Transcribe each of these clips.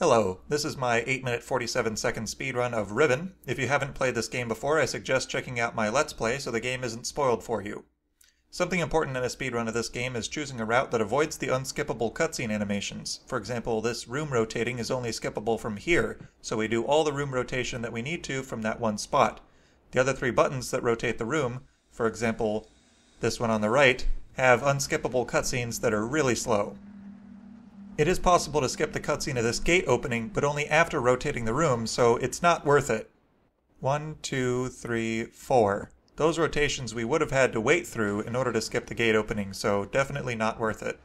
Hello, this is my 8-minute 47-second speedrun of Riven. If you haven't played this game before, I suggest checking out my Let's Play so the game isn't spoiled for you. Something important in a speedrun of this game is choosing a route that avoids the unskippable cutscene animations. For example, this room rotating is only skippable from here, so we do all the room rotation that we need to from that one spot. The other three buttons that rotate the room, for example, this one on the right, have unskippable cutscenes that are really slow. It is possible to skip the cutscene of this gate opening, but only after rotating the room, so it's not worth it. 1, 2, 3, 4. Those rotations we would have had to wait through in order to skip the gate opening, so definitely not worth it.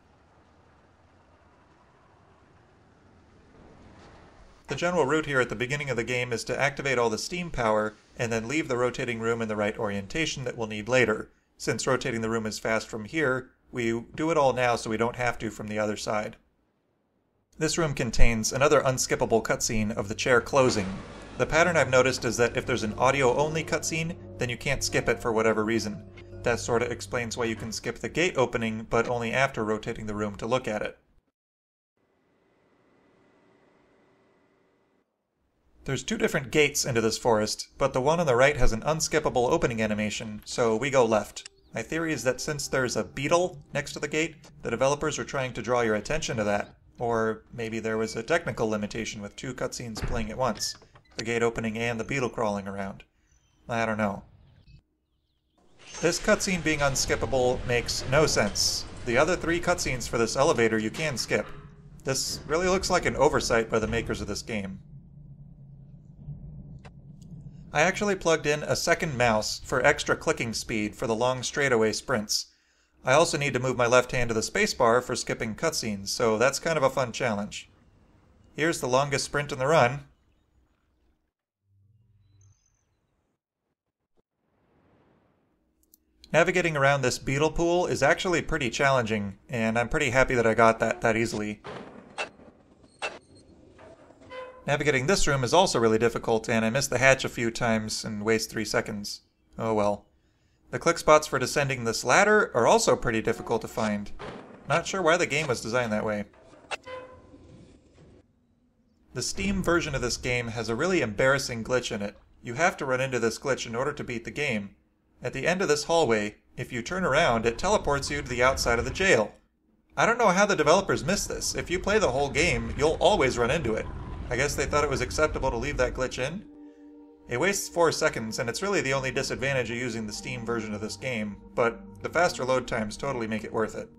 The general route here at the beginning of the game is to activate all the steam power, and then leave the rotating room in the right orientation that we'll need later. Since rotating the room is fast from here, we do it all now so we don't have to from the other side. This room contains another unskippable cutscene of the chair closing. The pattern I've noticed is that if there's an audio-only cutscene, then you can't skip it for whatever reason. That sorta explains why you can skip the gate opening, but only after rotating the room to look at it. There's two different gates into this forest, but the one on the right has an unskippable opening animation, so we go left. My theory is that since there's a beetle next to the gate, the developers are trying to draw your attention to that. Or maybe there was a technical limitation with two cutscenes playing at once. The gate opening and the beetle crawling around. I don't know. This cutscene being unskippable makes no sense. The other three cutscenes for this elevator you can skip. This really looks like an oversight by the makers of this game. I actually plugged in a second mouse for extra clicking speed for the long straightaway sprints. I also need to move my left hand to the spacebar for skipping cutscenes, so that's kind of a fun challenge. Here's the longest sprint in the run. Navigating around this beetle pool is actually pretty challenging, and I'm pretty happy that I got that easily. Navigating this room is also really difficult, and I missed the hatch a few times and waste 3 seconds. Oh well. The click spots for descending this ladder are also pretty difficult to find. Not sure why the game was designed that way. The Steam version of this game has a really embarrassing glitch in it. You have to run into this glitch in order to beat the game. At the end of this hallway, if you turn around, it teleports you to the outside of the jail. I don't know how the developers missed this. If you play the whole game, you'll always run into it. I guess they thought it was acceptable to leave that glitch in? It wastes 4 seconds, and it's really the only disadvantage of using the Steam version of this game, but the faster load times totally make it worth it.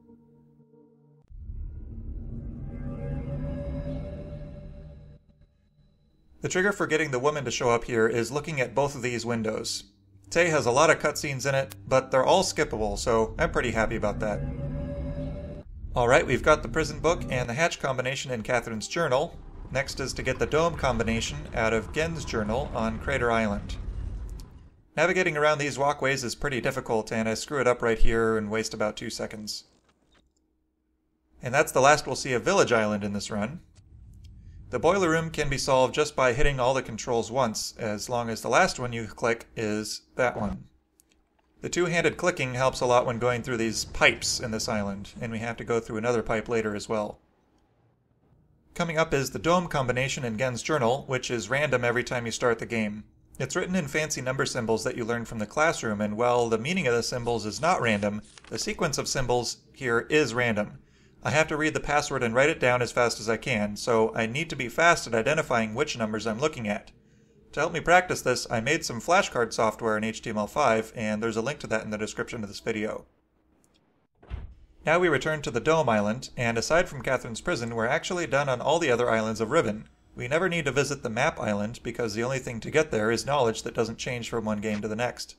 The trigger for getting the woman to show up here is looking at both of these windows. Tay has a lot of cutscenes in it, but they're all skippable, so I'm pretty happy about that. Alright, we've got the prison book and the hatch combination in Katherine's journal. Next is to get the dome combination out of Gen's journal on Crater Island. Navigating around these walkways is pretty difficult, and I screw it up right here and waste about 2 seconds. And that's the last we'll see of Village Island in this run. The boiler room can be solved just by hitting all the controls once, as long as the last one you click is that one. The two-handed clicking helps a lot when going through these pipes in this island, and we have to go through another pipe later as well. Coming up is the dome combination in Gen's journal, which is random every time you start the game. It's written in fancy number symbols that you learn from the classroom, and while the meaning of the symbols is not random, the sequence of symbols here is random. I have to read the password and write it down as fast as I can, so I need to be fast at identifying which numbers I'm looking at. To help me practice this, I made some flashcard software in HTML5, and there's a link to that in the description of this video. Now we return to the Dome Island, and aside from Katherine's prison, we're actually done on all the other islands of Riven. We never need to visit the map island, because the only thing to get there is knowledge that doesn't change from one game to the next.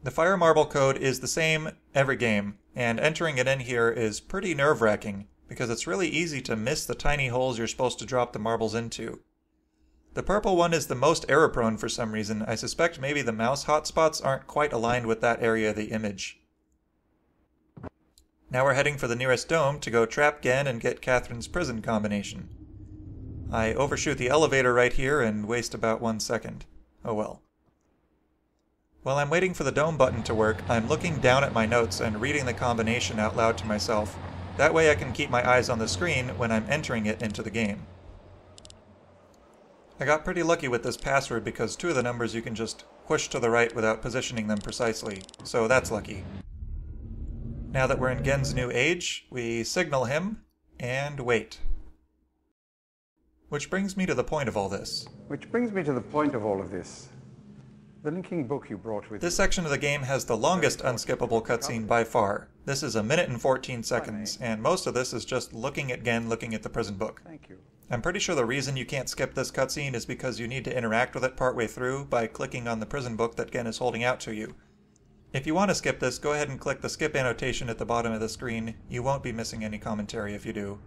The fire marble code is the same every game, and entering it in here is pretty nerve-wracking, because it's really easy to miss the tiny holes you're supposed to drop the marbles into. The purple one is the most error-prone for some reason. I suspect maybe the mouse hotspots aren't quite aligned with that area of the image. Now we're heading for the nearest dome to go trap Gen and get Katherine's prison combination. I overshoot the elevator right here and waste about 1 second. Oh well. While I'm waiting for the dome button to work, I'm looking down at my notes and reading the combination out loud to myself. That way I can keep my eyes on the screen when I'm entering it into the game. I got pretty lucky with this password because 2 of the numbers you can just push to the right without positioning them precisely, so that's lucky. Now that we're in Gen's new age, we signal him and wait. Which brings me to the point of all this. The linking book you brought with This section of the game has the longest unskippable cutscene by far. This is 1 minute and 14 seconds, and most of this is just looking at Gen looking at the prison book. Thank you. I'm pretty sure the reason you can't skip this cutscene is because you need to interact with it partway through by clicking on the prison book that Gen is holding out to you. If you want to skip this, go ahead and click the skip annotation at the bottom of the screen. You won't be missing any commentary if you do.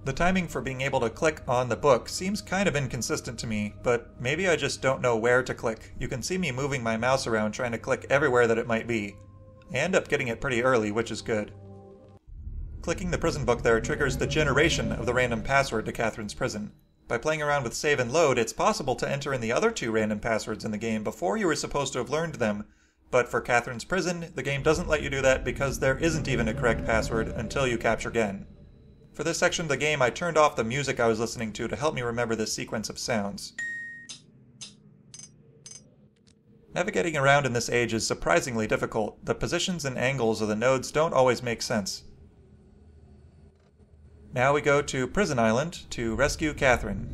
The timing for being able to click on the book seems kind of inconsistent to me, but maybe I just don't know where to click. You can see me moving my mouse around trying to click everywhere that it might be. I end up getting it pretty early, which is good. Clicking the prison book there triggers the generation of the random password to Katherine's prison. By playing around with save and load, it's possible to enter in the other 2 random passwords in the game before you were supposed to have learned them, but for Katherine's prison, the game doesn't let you do that because there isn't even a correct password until you capture Gen. For this section of the game, I turned off the music I was listening to help me remember this sequence of sounds. Navigating around in this age is surprisingly difficult. The positions and angles of the nodes don't always make sense. Now we go to Prison Island to rescue Katherine.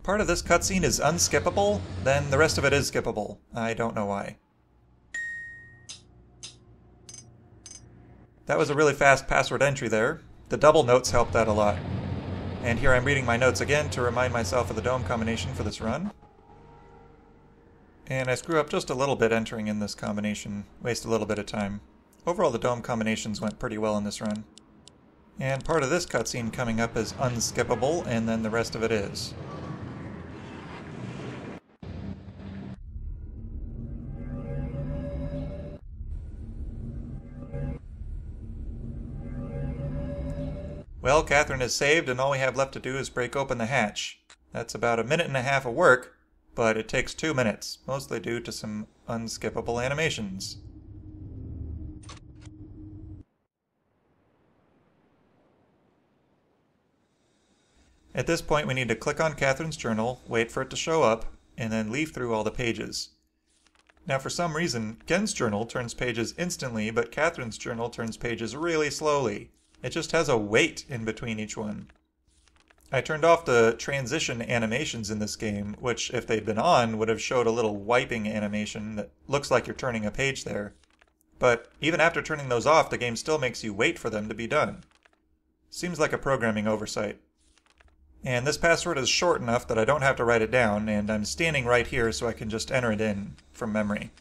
Part of this cutscene is unskippable, then the rest of it is skippable. I don't know why. That was a really fast password entry there. The double notes helped that a lot. And here I'm reading my notes again to remind myself of the dome combination for this run. And I screw up just a little bit entering in this combination, waste a little bit of time. Overall the dome combinations went pretty well in this run. And part of this cutscene coming up is unskippable, and then the rest of it is. Well, Katherine is saved, and all we have left to do is break open the hatch. That's about 1.5 minutes of work, but it takes 2 minutes, mostly due to some unskippable animations. At this point, we need to click on Katherine's journal, wait for it to show up, and then leaf through all the pages. Now, for some reason, Gen's journal turns pages instantly, but Katherine's journal turns pages really slowly. It just has a wait in between each one. I turned off the transition animations in this game, which, if they'd been on, would have showed a little wiping animation that looks like you're turning a page there. But even after turning those off, the game still makes you wait for them to be done. Seems like a programming oversight. And this password is short enough that I don't have to write it down, and I'm standing right here so I can just enter it in from memory.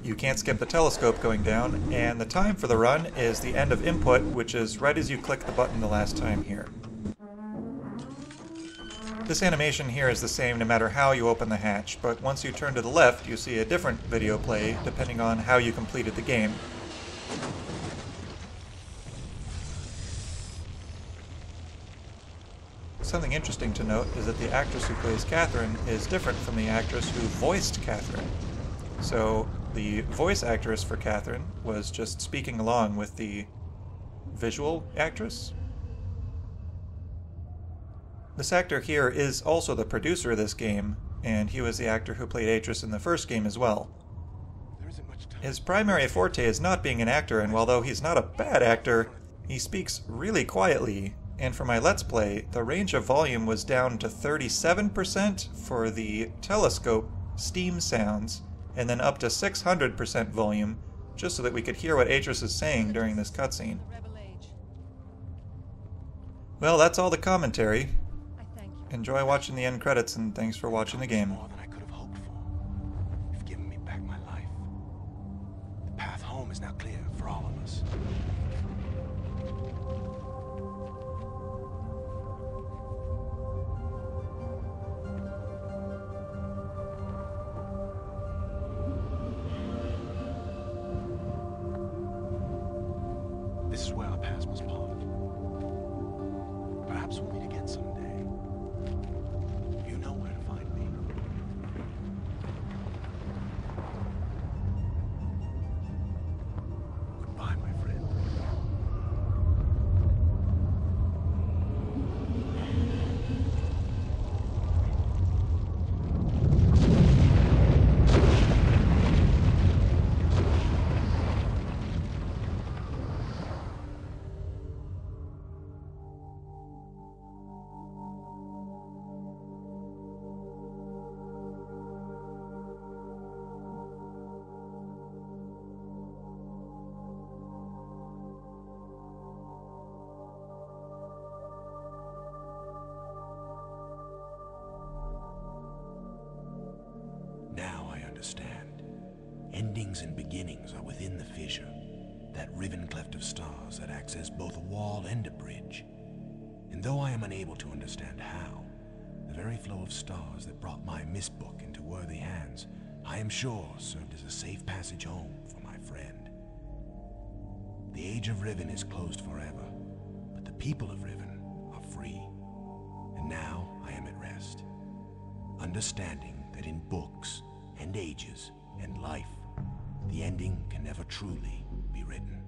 You can't skip the telescope going down, and the time for the run is the end of input, which is right as you click the button the last time here. This animation here is the same no matter how you open the hatch, but once you turn to the left, you see a different video play depending on how you completed the game. Something interesting to note is that the actress who plays Katherine is different from the actress who voiced Katherine. So the voice actress for Katherine was just speaking along with the visual actress. This actor here is also the producer of this game, and he was the actor who played Atris in the first game as well. His primary forte is not being an actor, and although he's not a bad actor, he speaks really quietly. And for my Let's Play, the range of volume was down to 37% for the telescope steam sounds, and then up to 600% volume, just so that we could hear what Atris is saying during this cutscene. Well, that's all the commentary. Enjoy watching the end credits, and thanks for watching the game. More than I could have hoped for. You've given me back my life. The path home is now clear for all of us. This is where our paths must part. Perhaps we'll meet again someday. You know where to find me. Goodbye, my friend. Now I understand. Endings and beginnings are within the fissure, that riven cleft of stars that acts as both a wall and a bridge. And though I am unable to understand how, the very flow of stars that brought my mistbook into worthy hands, I am sure served as a safe passage home for my friend. The age of Riven is closed forever, but the people of Riven are free. And now I am at rest, understanding that in books and ages and life, the ending can never truly be written.